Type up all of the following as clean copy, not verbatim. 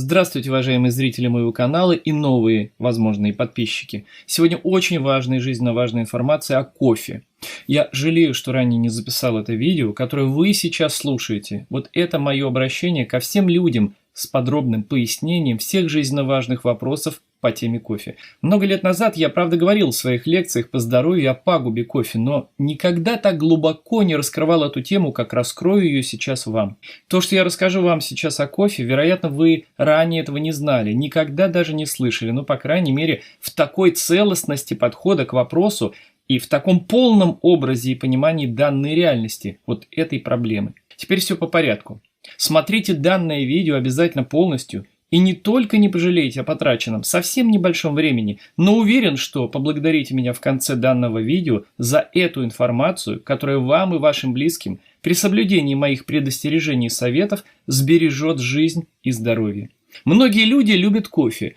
Здравствуйте, уважаемые зрители моего канала и новые возможные подписчики. Сегодня очень важная и жизненно важная информация о кофе. Я жалею, что ранее не записал это видео, которое вы сейчас слушаете. Вот это мое обращение ко всем людям с подробным пояснением всех жизненно важных вопросов по теме кофе. Много лет назад я, правда, говорил в своих лекциях по здоровью о пагубе кофе, но никогда так глубоко не раскрывал эту тему, как раскрою ее сейчас вам. То, что я расскажу вам сейчас о кофе, вероятно, вы ранее этого не знали, никогда даже не слышали, но, по крайней мере, в такой целостности подхода к вопросу и в таком полном образе и понимании данной реальности, вот этой проблемы. Теперь все по порядку. Смотрите данное видео обязательно полностью. И не только не пожалеете о потраченном совсем небольшом времени, но уверен, что поблагодарите меня в конце данного видео за эту информацию, которая вам и вашим близким при соблюдении моих предостережений и советов сбережет жизнь и здоровье. Многие люди любят кофе,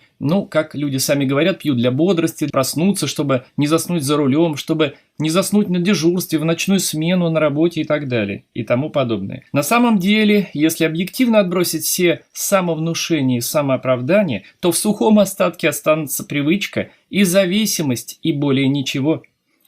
как люди сами говорят, пьют для бодрости, проснуться, чтобы не заснуть за рулем, чтобы не заснуть на дежурстве, в ночную смену, на работе и так далее, и тому подобное. На самом деле, если объективно отбросить все самовнушения и самооправдания, то в сухом остатке останется привычка и зависимость, и более ничего.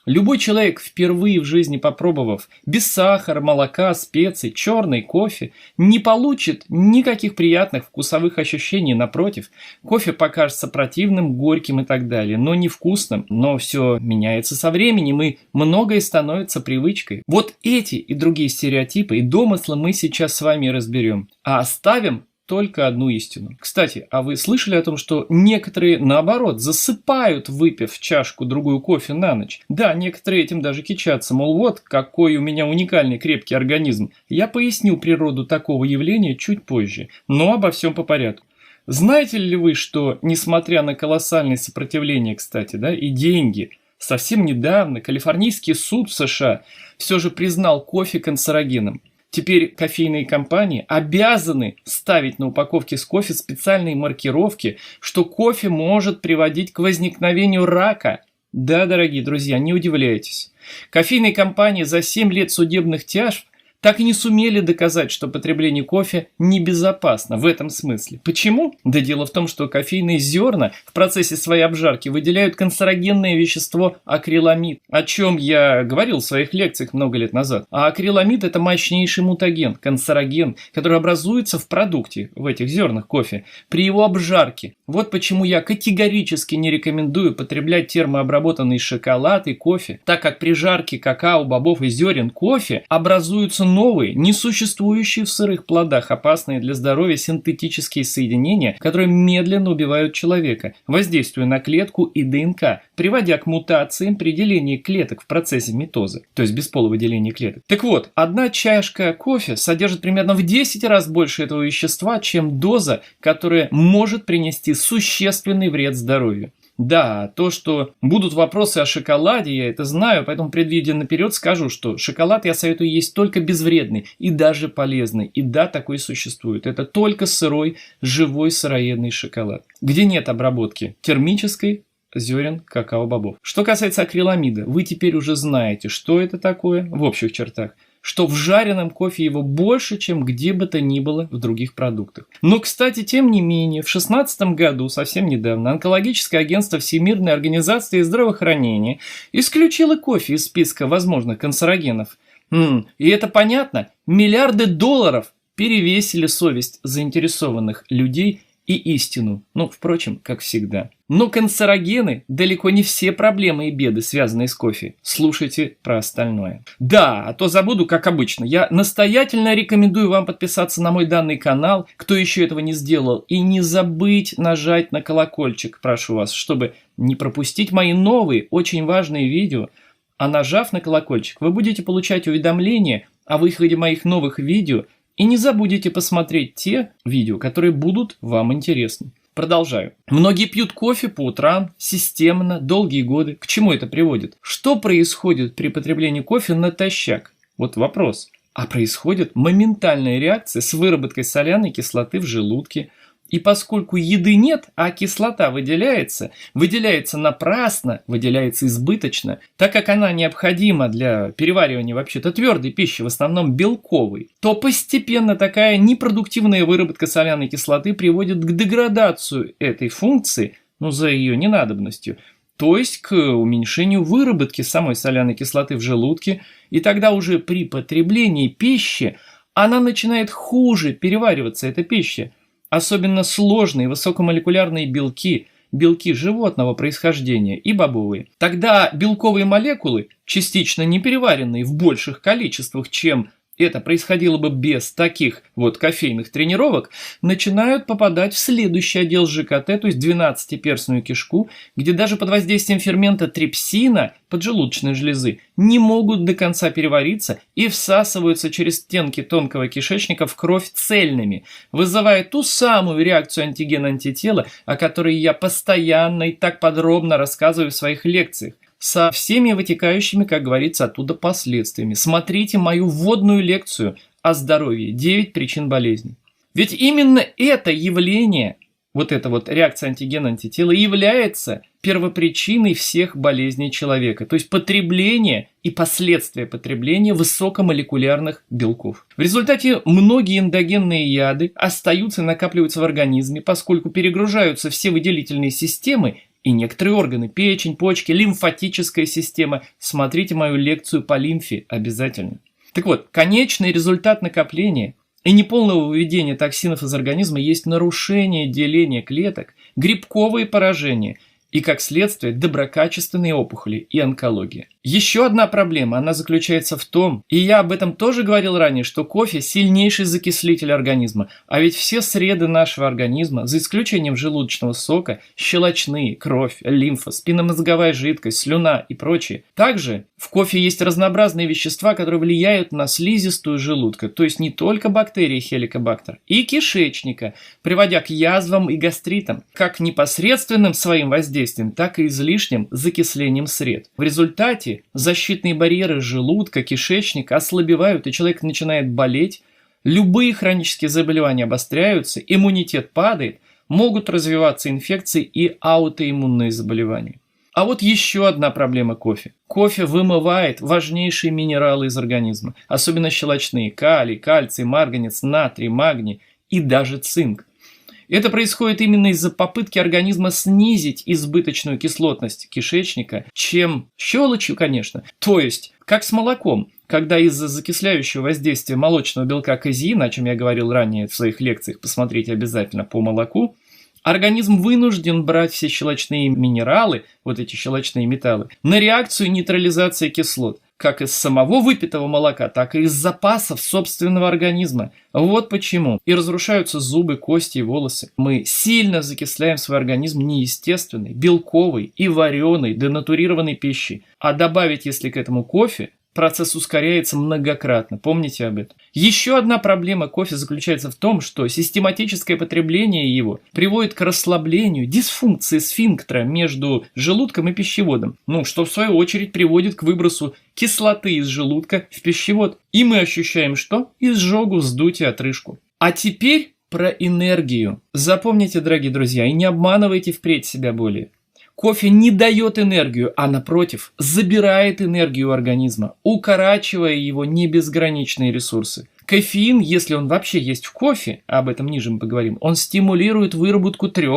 Любой человек, впервые в жизни попробовав без сахара, молока, специй, черный кофе, не получит никаких приятных вкусовых ощущений. Напротив, кофе покажется противным, горьким и так далее, но невкусным. Но все меняется со временем, и многое становится привычкой. Вот эти и другие стереотипы и домыслы мы сейчас с вами разберем, а оставим только одну истину. Кстати, а вы слышали о том, что некоторые, наоборот, засыпают, выпив чашку-другую кофе на ночь? Да, некоторые этим даже кичатся, мол, вот какой у меня уникальный крепкий организм. Я поясню природу такого явления чуть позже, но обо всем по порядку. Знаете ли вы, что, несмотря на колоссальное сопротивление, кстати, и деньги, совсем недавно Калифорнийский суд в США все же признал кофе канцерогеном? Теперь кофейные компании обязаны ставить на упаковке с кофе специальные маркировки, что кофе может приводить к возникновению рака. Да, дорогие друзья, не удивляйтесь. Кофейные компании за 7 лет судебных тяжб так и не сумели доказать, что потребление кофе небезопасно в этом смысле. Почему? Да дело в том, что кофейные зерна в процессе своей обжарки выделяют канцерогенное вещество акриламид, о чем я говорил в своих лекциях много лет назад. А акриламид – это мощнейший мутаген, канцероген, который образуется в продукте, в этих зернах кофе, при его обжарке. Вот почему я категорически не рекомендую потреблять термообработанный шоколад и кофе, так как при жарке какао, бобов и зерен кофе образуются новые, несуществующие в сырых плодах, опасные для здоровья синтетические соединения, которые медленно убивают человека, воздействуя на клетку и ДНК, приводя к мутациям при делении клеток в процессе митоза, то есть бесполого деления клеток. Так вот, одна чашка кофе содержит примерно в 10 раз больше этого вещества, чем доза, которая может принести существенный вред здоровью. Да, то, что будут вопросы о шоколаде, я это знаю, поэтому, предвидя наперед, скажу, что шоколад я советую есть только безвредный и даже полезный. И да, такой существует. Это только сырой, живой сыроедный шоколад, где нет обработки термической зерен какао-бобов. Что касается акриламида, вы теперь уже знаете, что это такое в общих чертах. Что в жареном кофе его больше, чем где бы то ни было в других продуктах. Но, кстати, тем не менее, в 2016 году, совсем недавно, онкологическое агентство Всемирной организации здравоохранения исключило кофе из списка возможных канцерогенов. И это понятно, миллиарды долларов перевесили совесть заинтересованных людей и истину. Впрочем, как всегда. Но канцерогены далеко не все проблемы и беды, связанные с кофе. Слушайте про остальное. Да, а то забуду, как обычно. Я настоятельно рекомендую вам подписаться на мой данный канал, кто еще этого не сделал, и не забыть нажать на колокольчик, прошу вас, чтобы не пропустить мои новые, очень важные видео. А нажав на колокольчик, вы будете получать уведомления о выходе моих новых видео. И не забудете посмотреть те видео, которые будут вам интересны. Продолжаю. Многие пьют кофе по утрам, системно, долгие годы. К чему это приводит? Что происходит при потреблении кофе натощак? Вот вопрос. А происходит моментальная реакция с выработкой соляной кислоты в желудке, И поскольку еды нет, а кислота выделяется напрасно, выделяется избыточно, так как она необходима для переваривания вообще-то твердой пищи, в основном белковой, то постепенно такая непродуктивная выработка соляной кислоты приводит к деградации этой функции, за ее ненадобностью, то есть к уменьшению выработки самой соляной кислоты в желудке, и тогда уже при потреблении пищи она начинает хуже перевариваться, эта пища. Особенно сложные высокомолекулярные белки, белки животного происхождения и бобовые. Тогда белковые молекулы, частично непереваренные в больших количествах, чем это происходило бы без таких кофейных тренировок, начинают попадать в следующий отдел ЖКТ, то есть 12-перстную кишку, где даже под воздействием фермента трипсина поджелудочной железы не могут до конца перевариться и всасываются через стенки тонкого кишечника в кровь цельными, вызывая ту самую реакцию антиген-антитела, о которой я постоянно и так подробно рассказываю в своих лекциях, со всеми вытекающими, как говорится, оттуда последствиями. Смотрите мою вводную лекцию о здоровье. 9 причин болезней. Ведь именно это явление, эта реакция антиген-антитела, является первопричиной всех болезней человека. То есть потребление и последствия потребления высокомолекулярных белков. В результате многие эндогенные яды остаются и накапливаются в организме, поскольку перегружаются все выделительные системы и некоторые органы, печень, почки, лимфатическая система. Смотрите мою лекцию по лимфе обязательно. Так вот, конечный результат накопления и неполного выведения токсинов из организма есть нарушение деления клеток, грибковые поражения и, как следствие, доброкачественные опухоли и онкология. Еще одна проблема, она заключается в том, и я об этом тоже говорил ранее, что кофе – сильнейший закислитель организма, а ведь все среды нашего организма, за исключением желудочного сока, щелочные, кровь, лимфа, спинномозговая жидкость, слюна и прочее. Также в кофе есть разнообразные вещества, которые влияют на слизистую желудка, то есть не только бактерии хеликобактер, и кишечника, приводя к язвам и гастритам, как непосредственным своим воздействием, так и излишним закислением сред. В результате защитные барьеры желудка, кишечника ослабевают, и человек начинает болеть, любые хронические заболевания обостряются, иммунитет падает, могут развиваться инфекции и аутоиммунные заболевания. А вот еще одна проблема кофе. Кофе вымывает важнейшие минералы из организма, особенно щелочные: калий, кальций, марганец, натрий, магний и даже цинк. Это происходит именно из-за попытки организма снизить избыточную кислотность кишечника, чем щелочью, конечно. То есть, как с молоком, когда из-за закисляющего воздействия молочного белка казеина, о чем я говорил ранее в своих лекциях, посмотрите обязательно по молоку, организм вынужден брать все щелочные минералы, эти щелочные металлы, на реакцию нейтрализации кислот, как из самого выпитого молока, так и из запасов собственного организма. Вот почему и разрушаются зубы, кости и волосы. Мы сильно закисляем свой организм неестественной, белковой и вареной, денатурированной пищей. А добавить, если к этому кофе, процесс ускоряется многократно. Помните об этом. Еще одна проблема кофе заключается в том, что систематическое потребление его приводит к расслаблению, дисфункции сфинктера между желудком и пищеводом, что в свою очередь приводит к выбросу кислоты из желудка в пищевод. И мы ощущаем что? Изжогу, вздутие, отрыжку. А теперь про энергию. Запомните, дорогие друзья, и не обманывайте впредь себя более. Кофе не дает энергию, а напротив, забирает энергию у организма, укорачивая его небезграничные ресурсы. Кофеин, если он вообще есть в кофе, а об этом ниже мы поговорим, он стимулирует выработку 3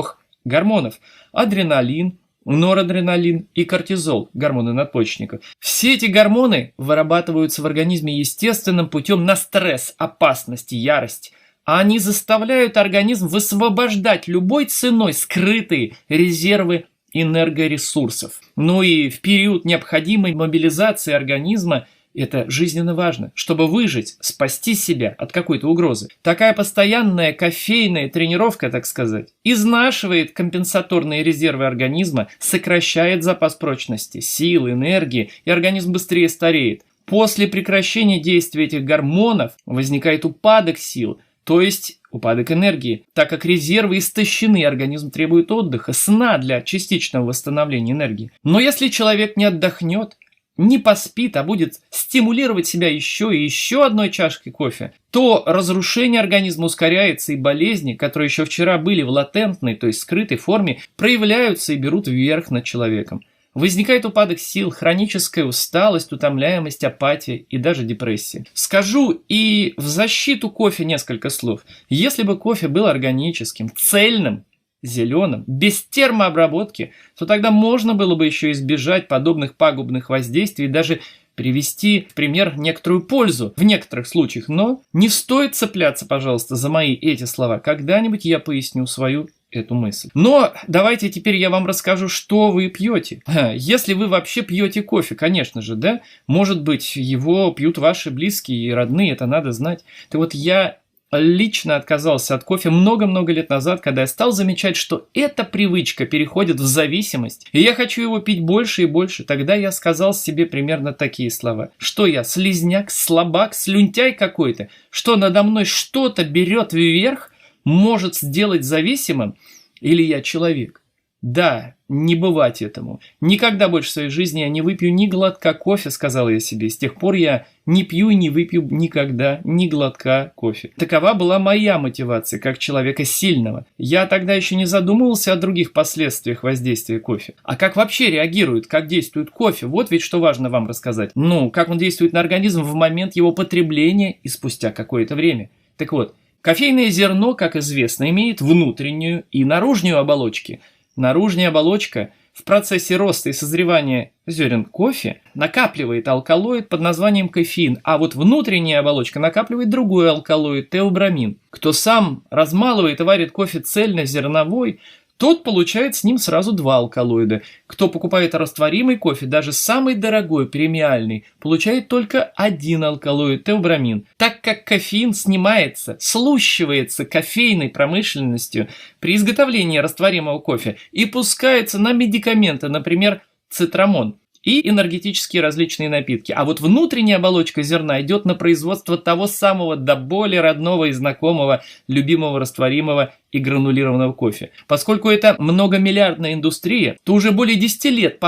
гормонов: адреналин, норадреналин и кортизол, гормоны надпочечника. Все эти гормоны вырабатываются в организме естественным путем на стресс, опасность, ярость. А они заставляют организм высвобождать любой ценой скрытые резервы энергоресурсов. И в период необходимой мобилизации организма это жизненно важно, чтобы выжить, спасти себя от какой-то угрозы. Такая постоянная кофейная тренировка, так сказать, изнашивает компенсаторные резервы организма, сокращает запас прочности, сил, энергии, и организм быстрее стареет. После прекращения действия этих гормонов возникает упадок сил, то есть упадок энергии, так как резервы истощены, организм требует отдыха, сна для частичного восстановления энергии. Но если человек не отдохнет, не поспит, а будет стимулировать себя еще и еще одной чашкой кофе, то разрушение организма ускоряется, и болезни, которые еще вчера были в латентной, то есть скрытой форме, проявляются и берут вверх над человеком. Возникает упадок сил, хроническая усталость, утомляемость, апатия и даже депрессия. Скажу и в защиту кофе несколько слов. Если бы кофе был органическим, цельным, зеленым, без термообработки, то тогда можно было бы еще избежать подобных пагубных воздействий и даже привести в пример некоторую пользу в некоторых случаях. Но не стоит цепляться, пожалуйста, за мои эти слова. Когда-нибудь я поясню свою эту мысль. Но давайте теперь я вам расскажу, что вы пьете. Если вы вообще пьете кофе, конечно же, да? Может быть, его пьют ваши близкие и родные, это надо знать. Так вот, я лично отказался от кофе много-много лет назад, когда я стал замечать, что эта привычка переходит в зависимость, и я хочу его пить больше и больше. Тогда я сказал себе примерно такие слова. Что я, слизняк, слабак, слюнтяй какой-то? Что надо мной что-то берет вверх, может сделать зависимым? Или я человек? Да, не бывать этому. Никогда больше в своей жизни я не выпью ни глотка кофе, сказал я себе. С тех пор я не пью и не выпью никогда ни глотка кофе. Такова была моя мотивация, как человека сильного. Я тогда еще не задумывался о других последствиях воздействия кофе. А как вообще реагирует, как действует кофе? Вот ведь что важно вам рассказать. Как он действует на организм в момент его потребления и спустя какое-то время. Так вот, кофейное зерно, как известно, имеет внутреннюю и наружную оболочки. Наружная оболочка в процессе роста и созревания зерен кофе накапливает алкалоид под названием кофеин, а вот внутренняя оболочка накапливает другой алкалоид – теобрамин. Кто сам размалывает и варит кофе цельнозерновой, тот получает с ним сразу два алкалоида. Кто покупает растворимый кофе, даже самый дорогой, премиальный, получает только один алкалоид – теобрамин. Так как кофеин снимается, слущивается кофейной промышленностью при изготовлении растворимого кофе и пускается на медикаменты, например, цитрамон, и энергетические различные напитки. А вот внутренняя оболочка зерна идет на производство того самого до боли родного и знакомого, любимого растворимого и гранулированного кофе. Поскольку это многомиллиардная индустрия, то уже более 10 лет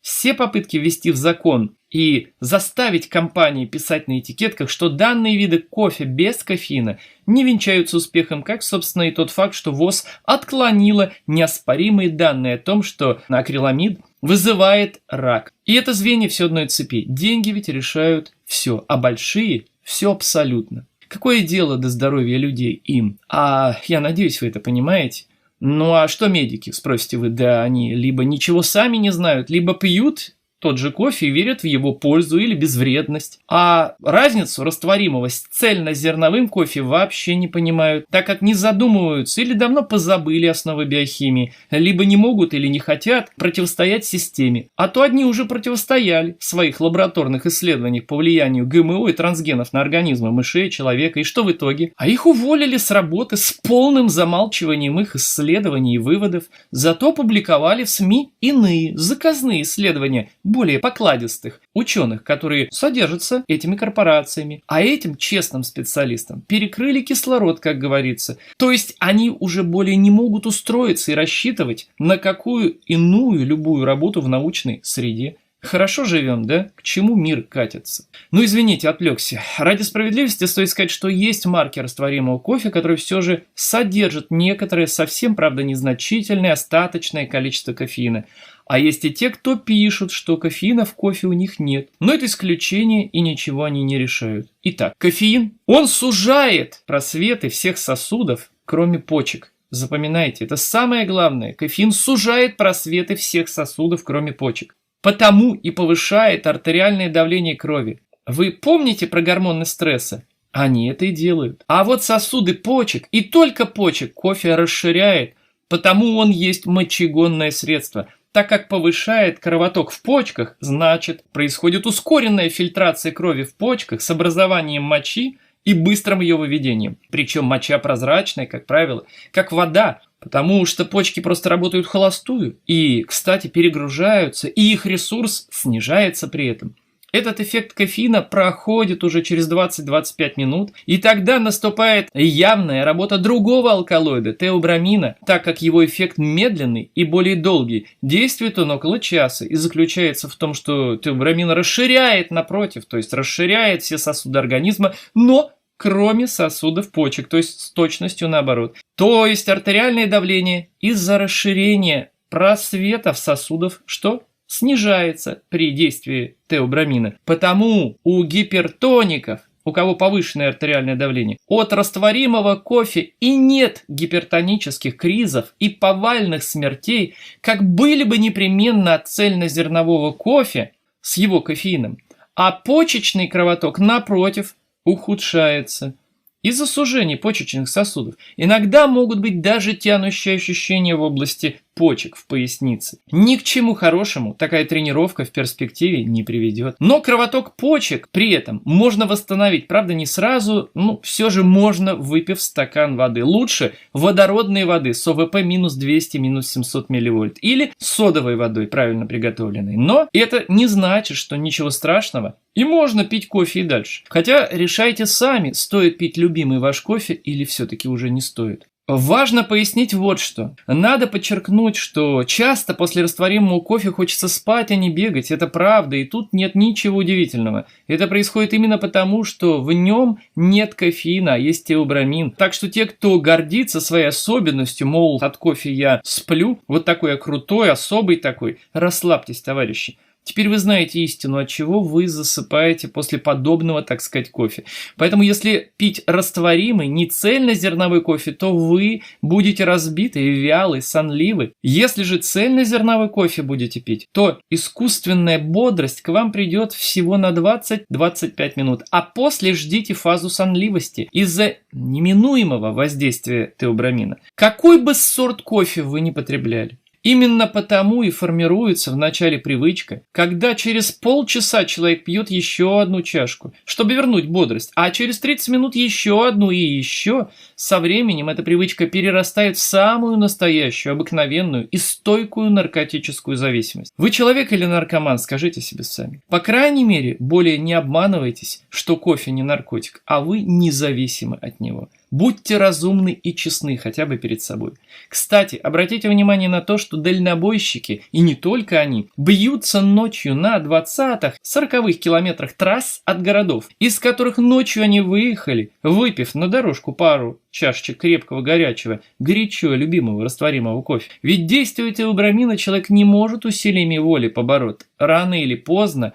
все попытки ввести в закон и заставить компании писать на этикетках, что данные виды кофе без кофеина не венчаются успехом, как, собственно, и тот факт, что ВОЗ отклонила неоспоримые данные о том, что акриламид вызывает рак. И это звенья все одной цепи. Деньги ведь решают все, а большие – все абсолютно. Какое дело до здоровья людей им? Я надеюсь, вы это понимаете. А что медики, спросите вы? Да они либо ничего сами не знают, либо пьют тот же кофе и верят в его пользу или безвредность. А разницу растворимого с цельнозерновым кофе вообще не понимают, так как не задумываются или давно позабыли основы биохимии, либо не могут или не хотят противостоять системе. А то одни уже противостояли в своих лабораторных исследованиях по влиянию ГМО и трансгенов на организмы мышей, человека. И что в итоге? А их уволили с работы с полным замалчиванием их исследований и выводов. Зато публиковали в СМИ иные заказные исследования более покладистых ученых, которые содержатся этими корпорациями. А этим честным специалистам перекрыли кислород, как говорится. То есть они уже более не могут устроиться и рассчитывать на какую иную любую работу в научной среде. Хорошо живем, да? К чему мир катится? Извините, отвлекся. Ради справедливости стоит сказать, что есть марки растворимого кофе, которые все же содержат некоторое, совсем, правда, незначительное, остаточное количество кофеина. А есть и те, кто пишут, что кофеина в кофе у них нет. Но это исключение, и ничего они не решают. Итак, кофеин, он сужает просветы всех сосудов, кроме почек. Запоминайте, это самое главное. Кофеин сужает просветы всех сосудов, кроме почек. Потому и повышает артериальное давление крови. Вы помните про гормоны стресса? Они это и делают. А вот сосуды почек, и только почек, кофе расширяет. Потому он есть мочегонное средство. Так как повышает кровоток в почках, значит, происходит ускоренная фильтрация крови в почках с образованием мочи и быстрым ее выведением. Причем моча прозрачная, как правило, как вода, потому что почки просто работают холостую и, кстати, перегружаются, и их ресурс снижается при этом. Этот эффект кофеина проходит уже через 20-25 минут, и тогда наступает явная работа другого алкалоида, теобрамина, так как его эффект медленный и более долгий. Действует он около часа и заключается в том, что теобрамин расширяет напротив, то есть расширяет все сосуды организма, но кроме сосудов почек, то есть с точностью наоборот. То есть артериальное давление из-за расширения просветов сосудов, что снижается при действии теобрамина. Потому у гипертоников, у кого повышенное артериальное давление, от растворимого кофе и нет гипертонических кризов и повальных смертей, как были бы непременно от цельнозернового кофе с его кофеином. А почечный кровоток, напротив, ухудшается из-за сужения почечных сосудов. Иногда могут быть даже тянущие ощущения в области почек, в пояснице. Ни к чему хорошему такая тренировка в перспективе не приведет. Но кровоток почек при этом можно восстановить. Правда, не сразу, но все же можно, выпив стакан воды. Лучше водородной воды с ОВП минус 200, минус 700 милливольт. Или содовой водой, правильно приготовленной. Но это не значит, что ничего страшного. И можно пить кофе и дальше. Хотя решайте сами, стоит пить любимый ваш кофе или все-таки уже не стоит. Важно пояснить вот что. Надо подчеркнуть, что часто после растворимого кофе хочется спать, а не бегать. Это правда, и тут нет ничего удивительного. Это происходит именно потому, что в нем нет кофеина, а есть теобрамин. Так что те, кто гордится своей особенностью, мол, от кофе я сплю, вот такой я крутой, особый такой, расслабьтесь, товарищи. Теперь вы знаете истину, от чего вы засыпаете после подобного, так сказать, кофе. Поэтому, если пить растворимый, не цельнозерновой кофе, то вы будете разбиты, вялы, сонливы. Если же цельнозерновой кофе будете пить, то искусственная бодрость к вам придет всего на 20-25 минут, а после ждите фазу сонливости из-за неминуемого воздействия теобрамина. Какой бы сорт кофе вы ни потребляли. Именно потому и формируется в начале привычка, когда через полчаса человек пьет еще одну чашку, чтобы вернуть бодрость, а через 30 минут еще одну и еще. Со временем эта привычка перерастает в самую настоящую, обыкновенную и стойкую наркотическую зависимость. Вы человек или наркоман, скажите себе сами. По крайней мере, более не обманывайтесь, что кофе не наркотик, а вы независимы от него. Будьте разумны и честны хотя бы перед собой. Кстати, обратите внимание на то, что дальнобойщики, и не только они, бьются ночью на 20-х, 40-х километрах трасс от городов, из которых ночью они выехали, выпив на дорожку пару чашечек крепкого горячего, горячо любимого растворимого кофе. Ведь действие теобрамина человек не может усилиями воли побороть. Рано или поздно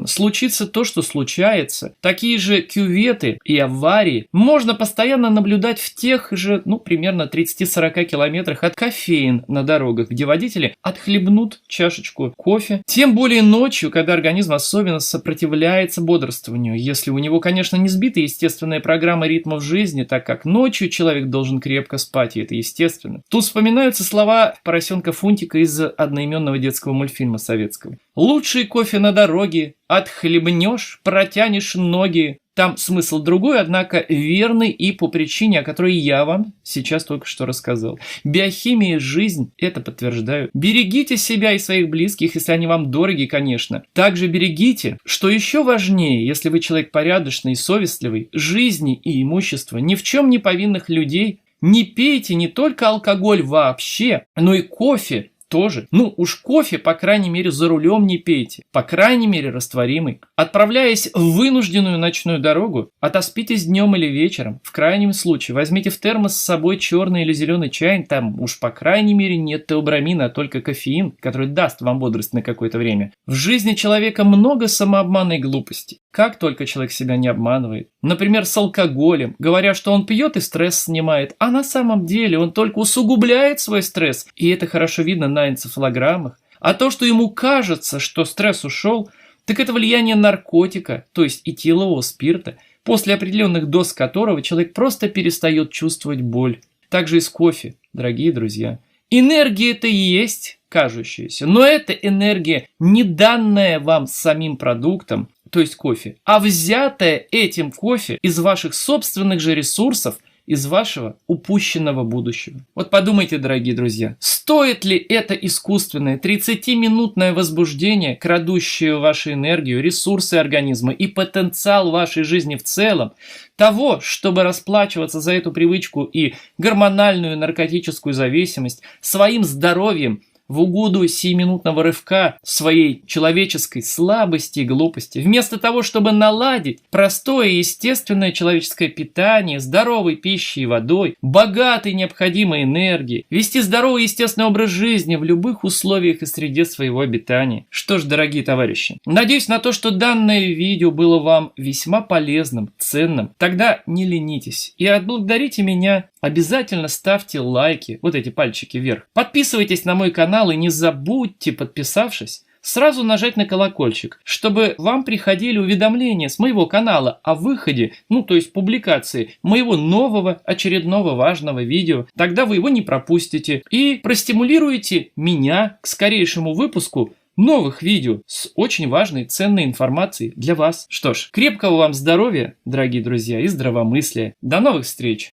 случится то, что случается. Такие же кюветы и аварии можно постоянно наблюдать в тех же, примерно 30-40 километрах от кофеин на дорогах, где водители отхлебнут чашечку кофе. Тем более ночью, когда организм особенно сопротивляется бодрствованию, если у него, конечно, не сбита естественная программа ритмов жизни, так как ночью человек должен крепко спать, и это естественно. Тут вспоминаются слова поросенка Фунтика из одноименного детского мультфильма советского. «Лучший кофе на дороге, отхлебнешь, протянешь ноги». Там смысл другой, однако верный и по причине, о которой я вам сейчас только что рассказал. Биохимия, жизнь это подтверждают. Берегите себя и своих близких, если они вам дороги, конечно. Также берегите, что еще важнее, если вы человек порядочный и совестливый, жизни и имущества ни в чем не повинных людей. Не пейте не только алкоголь вообще, но и кофе. Тоже. Уж кофе, по крайней мере, за рулем не пейте. По крайней мере, растворимый. Отправляясь в вынужденную ночную дорогу, отоспитесь днем или вечером. В крайнем случае, возьмите в термос с собой черный или зеленый чай. Там уж, по крайней мере, нет теобрамина, а только кофеин, который даст вам бодрость на какое-то время. В жизни человека много самообмана и глупости. Как только человек себя не обманывает. Например, с алкоголем, говоря, что он пьет и стресс снимает, а на самом деле он только усугубляет свой стресс. И это хорошо видно на энцефалограммах. А то, что ему кажется, что стресс ушел, так это влияние наркотика, то есть этилового спирта, после определенных доз которого человек просто перестает чувствовать боль. Также и с кофе, дорогие друзья. Энергия это и есть кажущаяся, но это энергия, не данная вам самим продуктом, то есть кофе, а взятая этим кофе из ваших собственных же ресурсов из вашего упущенного будущего. Вот подумайте, дорогие друзья, стоит ли это искусственное 30-минутное возбуждение, крадущее вашу энергию, ресурсы организма и потенциал вашей жизни в целом, того, чтобы расплачиваться за эту привычку и гормональную наркотическую зависимость своим здоровьем в угоду сиюминутного рывка своей человеческой слабости и глупости, вместо того, чтобы наладить простое и естественное человеческое питание, здоровой пищей и водой, богатой необходимой энергией, вести здоровый естественный образ жизни в любых условиях и среде своего обитания. Что ж, дорогие товарищи, надеюсь на то, что данное видео было вам весьма полезным, ценным. Тогда не ленитесь и отблагодарите меня. Обязательно ставьте лайки, вот эти пальчики вверх. Подписывайтесь на мой канал и не забудьте, подписавшись, сразу нажать на колокольчик, чтобы вам приходили уведомления с моего канала о выходе, то есть публикации моего нового очередного важного видео. Тогда вы его не пропустите и простимулируете меня к скорейшему выпуску новых видео с очень важной, ценной информацией для вас. Что ж, крепкого вам здоровья, дорогие друзья, и здравомыслия. До новых встреч!